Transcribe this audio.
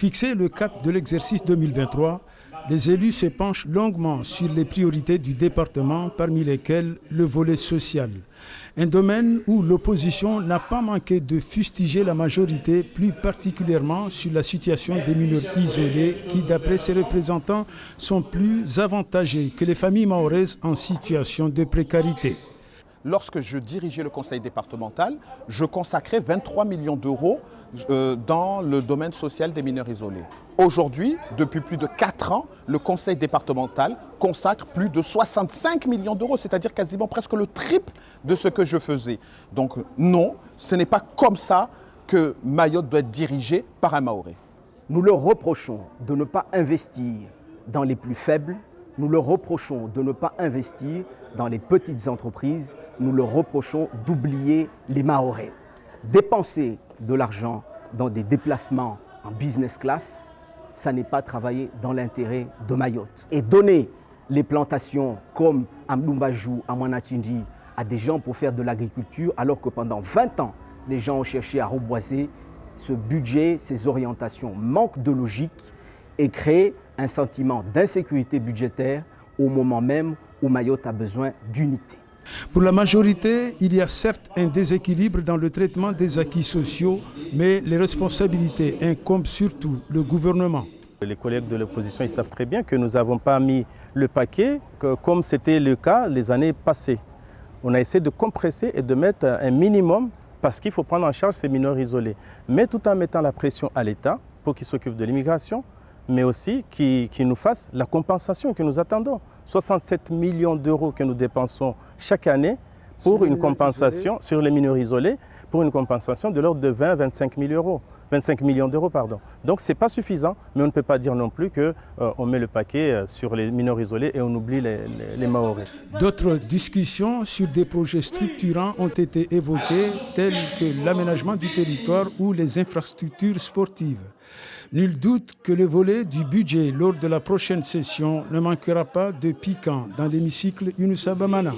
fixer le cap de l'exercice 2023, les élus se penchent longuement sur les priorités du département, parmi lesquelles le volet social. Un domaine où l'opposition n'a pas manqué de fustiger la majorité, plus particulièrement sur la situation des mineurs isolés qui, d'après ses représentants, sont plus avantagés que les familles mahoraises en situation de précarité. Lorsque je dirigeais le conseil départemental, je consacrais 23 millions d'euros dans le domaine social des mineurs isolés. Aujourd'hui, depuis plus de 4 ans, le conseil départemental consacre plus de 65 millions d'euros, c'est-à-dire quasiment presque le triple de ce que je faisais. Donc non, ce n'est pas comme ça que Mayotte doit être dirigée par un Mahorais. Nous leur reprochons de ne pas investir dans les plus faibles. Nous leur reprochons de ne pas investir dans les petites entreprises. Nous leur reprochons d'oublier les Mahorais. Dépenser de l'argent dans des déplacements en business class, ça n'est pas travailler dans l'intérêt de Mayotte. Et donner les plantations comme à Mlumbajou, à Manatindi, à des gens pour faire de l'agriculture, alors que pendant 20 ans, les gens ont cherché à reboiser, ce budget, ces orientations manquent de logique et créent un sentiment d'insécurité budgétaire au moment même où Mayotte a besoin d'unité. Pour la majorité, il y a certes un déséquilibre dans le traitement des acquis sociaux, mais les responsabilités incombent surtout le gouvernement. Les collègues de l'opposition savent très bien que nous n'avons pas mis le paquet comme c'était le cas les années passées. On a essayé de compresser et de mettre un minimum parce qu'il faut prendre en charge ces mineurs isolés, mais tout en mettant la pression à l'État pour qu'il s'occupe de l'immigration, mais aussi qui nous fasse la compensation que nous attendons. 67 millions d'euros que nous dépensons chaque année pour une compensation sur les mineurs isolés, pour une compensation de l'ordre de 25 millions d'euros. Donc ce n'est pas suffisant, mais on ne peut pas dire non plus qu'on met le paquet sur les mineurs isolés et on oublie les Mahorais. D'autres discussions sur des projets structurants ont été évoquées, tels que l'aménagement du territoire ou les infrastructures sportives. Nul doute que le volet du budget lors de la prochaine session ne manquera pas de piquant dans l'hémicycle Younoussa Bamana.